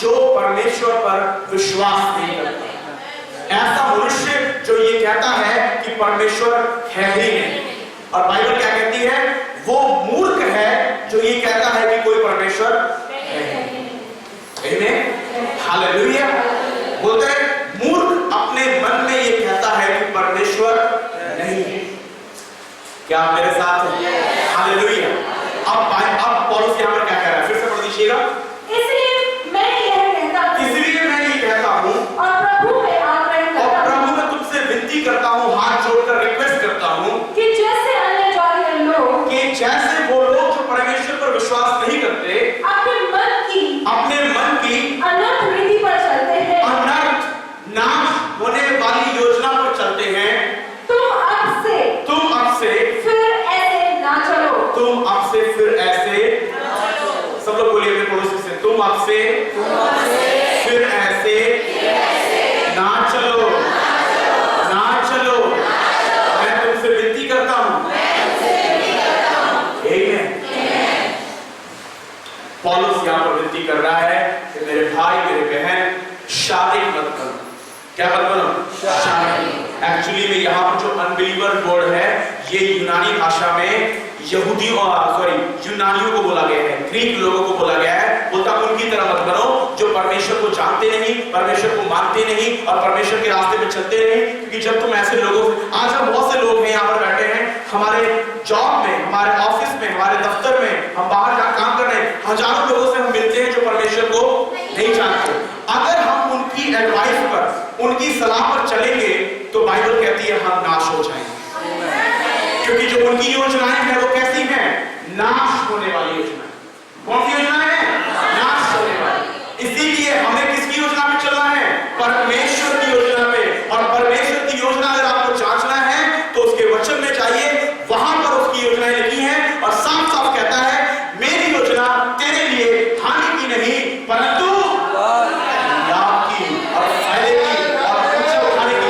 जो परमेश्वर पर विश्वास नहीं करता। ऐसा मनुष्य जो ये कहता है कि परमेश्वर है ही नहीं, और बाइबल क्या कहती है, वो मूर्ख है जो ये कहता है कि कोई परमेश्वर है। हालेलुया। बोलते हैं मूर्ख अपने मन में ये कहता है कि परमेश्वर नहीं है। क्या आप मेरे साथ हैं? हालेलुया। अब पौलुस यहाँ पर क्या कह रहा है, फिर से पढ़ दीजिएगा। इसलिए मैं ये कहता हूँ और प्रभु में तुमसे विनती करता हूँ, हाथ जोड़कर रिक्वेस्ट करता हूँ कि जैसे जैसे वो लोग जो परमेश्वर पर विश्वास नहीं करते अपने मन की अनर्थ रीति पर चलते हैं, अनर्थ नाश होने वाली योजना पर चलते हैं, तुम अब से फिर ऐसे ना चलो। सब लोग बोलिए अपने पड़ोसी से, तुम अब से फिर ऐसे ना चलो। मैं तुमसे विनती करता हूँ। पौलुस यहाँ पर विनती कर रहा है कि मेरे भाई मेरे बहन शादी मत करो। क्या मत बनो? शादी। एक्चुअली में यहाँ पर जो अनबिलीवर वर्ड है ये यूनानी भाषा में यूनानियों को बोला गया है, ग्रीक लोगों को बोला गया है। बोलता उनकी तरह मत बनो जो परमेश्वर को जानते नहीं, परमेश्वर को मानते नहीं और परमेश्वर के रास्ते पे चलते नहीं। क्योंकि जब तुम ऐसे लोगों, आज हम बहुत से लोग हैं यहाँ पर बैठे हैं, हमारे जॉब में, हमारे ऑफिस में, हमारे दफ्तर में, हम बाहर जा काम कर रहे हैं, हजारों लोगों से हम मिलते हैं जो परमेश्वर को नहीं जानते। अगर हम उनकी एडवाइस पर, उनकी सलाह पर चलेंगे तो बाइबल कहती है हम नाश हो जाएंगे। क्योंकि जो उनकी योजनाएं हैं वो कैसी हैं? नाश होने वाली योजना। कौन सी योजना है? नाश होने वाली। इसीलिए हमें किसकी योजना पे चलना है? परमेश्वर की योजना पे। और परमेश्वर की योजना अगर आपको जांचना है तो उसके वचन में जाइए, वहां पर उसकी योजनाएं लिखी हैं और साफ साफ कहता है मेरी योजना तेरे लिए हानि की नहीं परंतु लाभ की और फायदे की और ऊंचे उठाने की।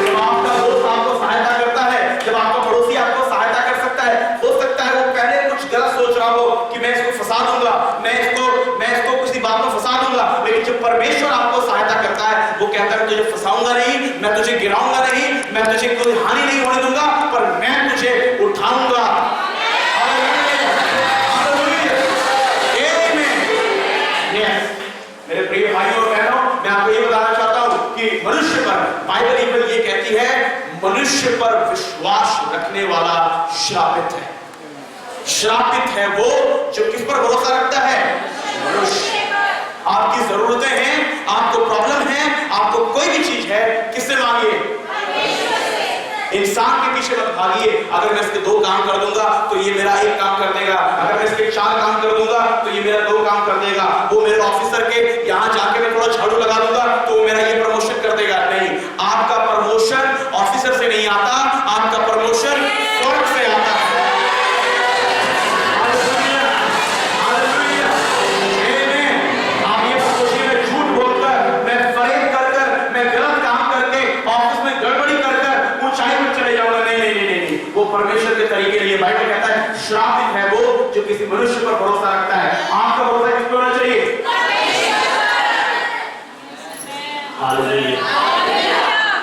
जब आपका दोस्त आपको सहायता करता है, जब आपका पड़ोसी आपको सहायता कर सकता है, हो सकता है वो पहले कुछ गलत सोच रहा हो कि मैं इसको फंसा दूंगा, मैं इसको किसी बात में फंसा दूंगा, लेकिन जब परमेश्वर आपको सहायता करता है वो कहता है तुझे फंसाऊंगा नहीं, मैं तुझे गिराऊंगा नहीं, मैं तुझे कोई हानि नहीं होने दूंगा, पर मैं तुझे उठाऊंगा। मेरे प्रिय भाइयों और बहनों, मैं आपको ये बताना चाहता हूं कि मनुष्य पर, बाइबल ये कहती है मनुष्य पर विश्वास रखने वाला श्रापित है। श्रापित है वो जो किस पर भरोसा रखता है? मनुष्य। आपकी जरूरतें हैं, आपको प्रॉब्लम है, आपको कोई भी चीज है, किससे मांगिए? इंसान के पीछे मत भागिए। अगर मैं इसके 2 काम कर दूंगा तो ये मेरा 1 काम कर देगा, अगर मैं इसके 4 काम कर दूंगा तो ये मेरा 2 काम कर देगा, वो मेरे ऑफिसर के यहाँ जाके मैं थोड़ा झाड़ू लगा दूंगा तो वो मेरा ये प्रमोशन कर देगा। नहीं, आपका प्रमोशन ऑफिसर से नहीं आता, आपका प्रमोशन स्वर्ग से आता है। परमेश्वर के तरीके लिए बाइबल कहता है श्रापित है वो जो किसी मनुष्य पर भरोसा रखता है। आपका भरोसा किस पर होना चाहिए? Hallelujah,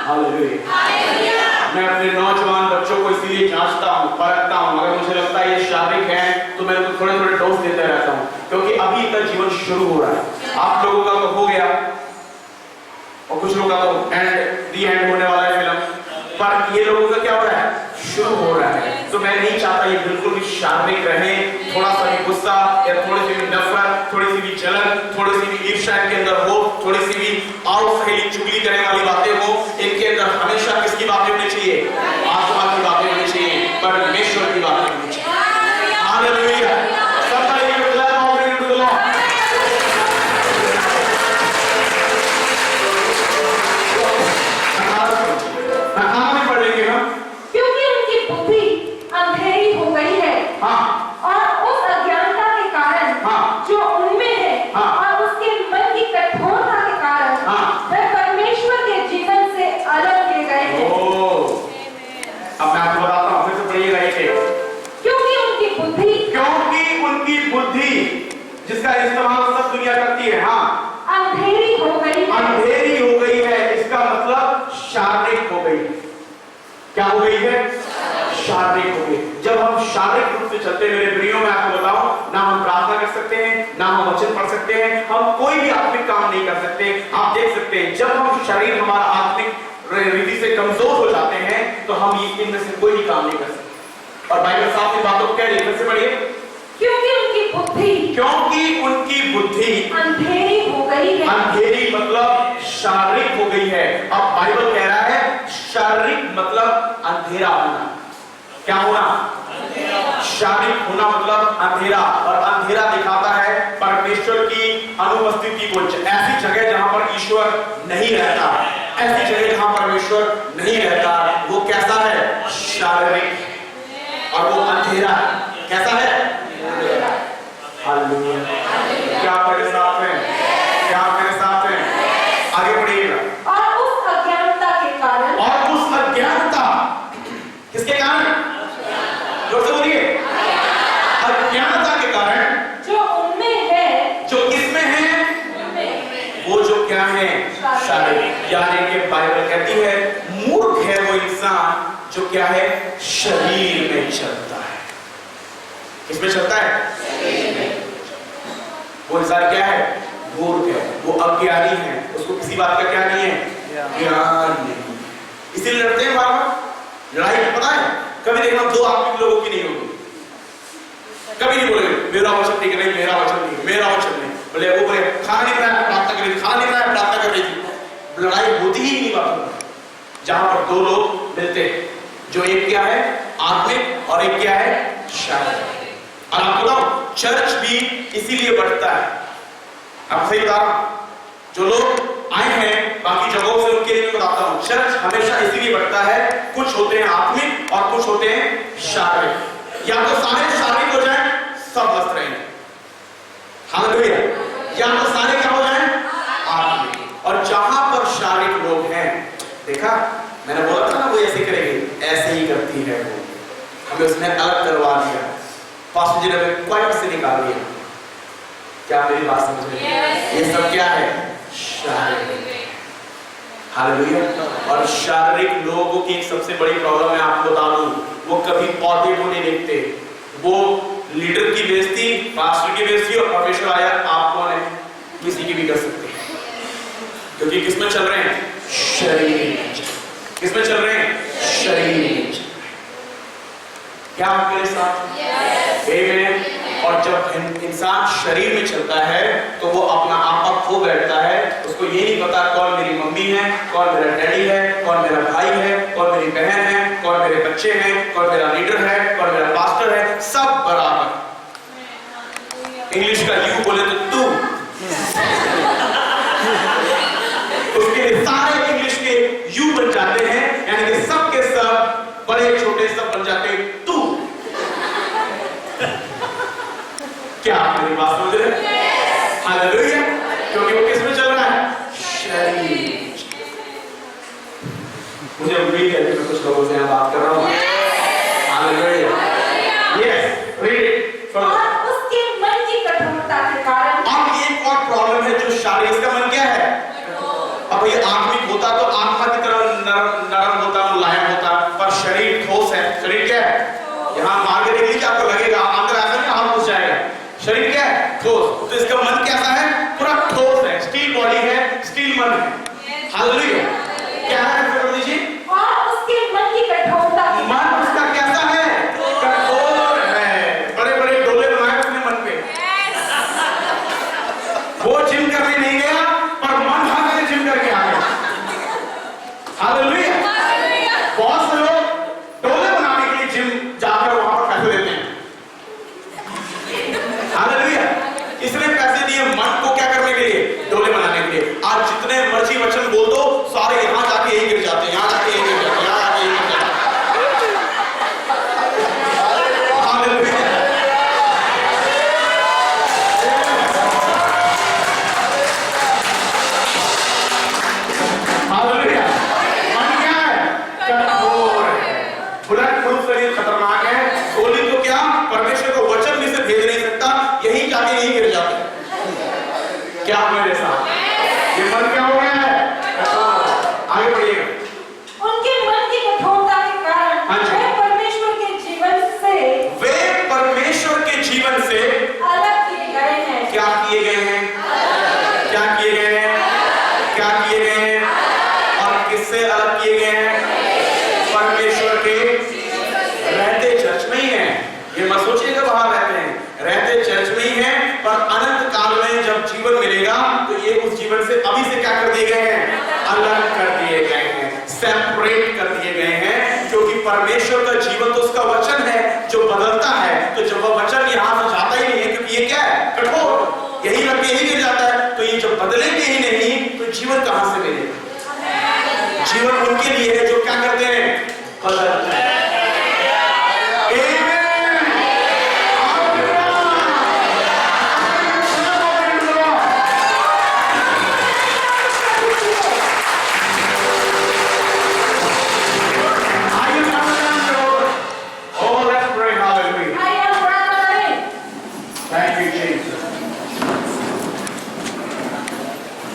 hallelujah. मैं अपने नौजवान बच्चों को इसीलिए जांचता हूँ, परखता हूँ। अगर मुझे लगता है ये शारीरिक है तो मैं उनको थोड़े थोड़े डोज देता रहता हूँ, क्योंकि अभी का जीवन शुरू हो रहा है। आप लोगों का तो हो गया और कुछ लोगों का तो एंड होने वाला है फिल्म, पर ये लोगों का क्या हो रहा है? शुरू हो रहा है। तो मैं नहीं चाहता ये बिल्कुल भी शारीरिक रहे। थोड़ा सा भी गुस्सा या थोड़ी सी भी नफरत, थोड़ी सी भी जलन, थोड़ी सी भी ईर्ष्या इनके अंदर हो, थोड़ी सी भी सहेली चुगली करने वाली बातें हो इनके अंदर। हमेशा किसकी बातें होनी चाहिए? आत्मा की बातें होनी चाहिए, परमेश्वर की बातें होनी चाहिए। हालेलुया। और उस अज्ञानता के कारण जो उनमें है और उसके मन की कठोरता के कारण वे परमेश्वर के जीवन से अलग किए गए हैं। अब मैं आपको बताता हूँ, फिर से पढ़िएगा ये। क्योंकि उनकी जिसका इस्तेमाल सब दुनिया करती है। हाँ, अंधेरी हो गई है। अंधेरी हो गई है, इसका मतलब शारीरिक हो गई। क्या हो गई है? शारीरिक हो गई। जब हम शारीरिक रूप से चलते हैं मेरे प्रियो, मैं आपको बताऊं, ना हम प्रार्थना कर सकते हैं, ना हम वचन पढ़ सकते हैं, हम कोई भी आत्मिक काम नहीं कर सकते। आप देख सकते हैं जब हम शरीर हमारा आत्मिक रीति से कमजोर हो जाते हैं तो हम इनमें से कोई भी काम नहीं कर सकते। और बाइबल साफ इन बातों को कह रही है, फिर से पढ़िए। क्योंकि उनकी बुद्धि अंधेरी हो गई है। अंधेरी मतलब शारीरिक हो गई है। अब बाइबल कह रहा है शारीरिक मतलब अंधेरा होना। क्या होना? शारीरिक होना मतलब अंधेरा। और अंधेरा दिखाता है परमेश्वर की अनुपस्थिति को, ऐसी जगह जहां पर ईश्वर नहीं रहता, ऐसी जगह जहां परमेश्वर नहीं रहता। वो कैसा है? शारीरिक। और वो अंधेरा कैसा है? हालेलुया। क्या आप मेरे साथ हैं? क्या आप मेरे साथ हैं? आगे बढ़िएगा। और उस अज्ञानता के कारण, और उस अज्ञानता किसके कारण? जोर से बोलिए। अज्ञानता के कारण जो उनमें है, जो किसमें है? वो जो क्या है? शारीरिक। यानी कि बाइबल कहती है मूर्ख है वो इंसान जो क्या है? शरीर में चलता है। किसमें चलता है? वो इंसान क्या है? मूर्ख है, वो अज्ञानी है, उसको किसी बात का क्या नहीं है? ज्ञान नहीं। इसीलिए लड़ते हैं बार-बार। लड़ाई में पता है कभी देखना दो आत्मिक लोगों की नहीं होगी। कभी नहीं बोलेंगे मेरा वचन ठीक नहीं, मेरा वचन नहीं, मेरा वचन नहीं। बोले वो बोले खाना नहीं बनाया, प्रार्थना कर रही थी, खाना नहीं बनाया, प्रार्थना कर रही थी। लड़ाई होती ही नहीं बात। जहां पर दो लोग मिलते हैं, जो एक क्या है? आत्मिक, और एक क्या है? शारीरिक। और आपको बताओ चर्च भी इसीलिए बढ़ता है। आप सही बता, जो लोग आए हैं बाकी जगहों से उनके लिए मैं बताता हूं, चर्च हमेशा इसीलिए बढ़ता है। कुछ होते हैं आत्मिक और कुछ होते हैं शारीरिक। या तो सारे शारीरिक हो जाए, सब मस्त रहेंगे, हालेलुया। या तो सारे क्या हो जाए? आत्मिक। और जहां पर शारीरिक लोग हैं, देखा मैंने बोला था ना वो ऐसे करेंगे, ऐसे ही करती है वो। हमें उसने अलग करवा दिया, पास्टर जी ने क्वाइट से निकाल दिया। क्या मेरी बात समझ में? ये सब क्या है? शारीरिक। हालेलुया। और शारीरिक लोगों की एक सबसे बड़ी प्रॉब्लम है, आपको बता दूं, वो कभी पौधे को नहीं देखते। वो लीडर की बेइज्जती, पास्टर की बेइज्जती, और परमेश्वर आया आप कौन है किसी की भी कर सकते हैं। क्योंकि किसमें चल रहे हैं? शरीर। किसमें चल रहे हैं? शरीर। क्या आप मेरे साथ? आमीन। और जब इंसान शरीर में चलता है तो वो अपना आपा खो बैठता है। उसको ये नहीं पता कौन मेरी मम्मी है, कौन मेरा डैडी है, कौन मेरा भाई है, कौन मेरी बहन है, कौन मेरे बच्चे हैं, कौन मेरा लीडर है, कौन मेरा पास्टर है, सब बराबर। इंग्लिश का यू बोले तो तू, उसके सारे इंग्लिश के यू बन जाते हैं, यानी कि सब के सब, बड़े छोटे सब बन जाते हैं तू। क्या आप मेरी बात समझ रहे हैं? हालेलुया। क्योंकि वो किसमें चल रहा है? शरीर। मुझे उम्मीद है कि मैं कुछ लोगों से यहाँ बात कर रहा हूँ। हालेलुया। Yes, read it. और उसके मन की कठोरता के कारण। अब एक और प्रॉब्लम है जो शारीरिक, इसका मन क्या है? अब ये आत्मिक होता तो आत्मा की तरह नरम होता, मुलायम होता, पर शरीर ठोस है। शरीर क्या है? यहाँ मार के देख लीजिए, आपको लगेगा अंदर ऐसा नहीं हाथ घुस जाएगा। शरीर क्या है? ठोस। तो इसका मन कैसा है? पूरा ठोस है, स्टील बॉडी है, स्टील मन है। हालेलुया। क्या है? फिर लीजिए। और उसके मन की कठोरता। मन उसका कैसा है? कठोर है। बड़े बड़े डोले बनाए अपने मन पे। वो जिम करने नहीं गया, पर मन भागने जिम करके आ गया। हालेलुया। बहुत से लोग डोले बनाने के लिए जिम जाकर वहां पर पैसे देते हैं। हालेलुया। इसने पैसे दिए मन को क्या करने के लिए? डोले बनाने के लिए। आज जितने मर्जी वचन बोल दो, सारे यहां जाके यही गिर जाते हैं, यहां जाके यही गिर जाते हैं, यहां जाके यही गिर जाते हैं। हालेलुया। हालेलुया। मन क्या है? कठोर है। बुलंद शरीर खतरनाक है। जीवन तो उसका वचन है जो बदलता है। तो जब वह वचन यहाँ से जाता ही नहीं है, क्योंकि ये क्या है, कठोर, यही रख के यही गिर जाता है, तो ये जब बदलेंगे ही नहीं तो जीवन कहां से मिलेगा? जीवन उनके लिए है जो क्या करते हैं, बदलते हैं।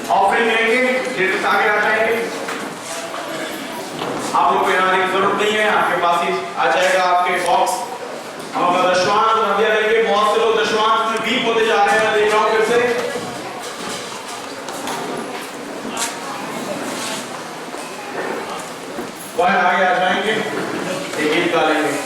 ऑफरिंग लेंगे, लेटर आगे आ जाएंगे। आप लोग को यहाँ आने की जरूरत नहीं है, आपके पास ही आ जाएगा आपके बॉक्स। हम अपना दशवांश नदिया लेंगे। बहुत से लोग दशवांश में वीक होते जा रहे हैं, मैं देख रहा हूँ फिर से। वह आगे आ जाएंगे, एक गीत गा लेंगे।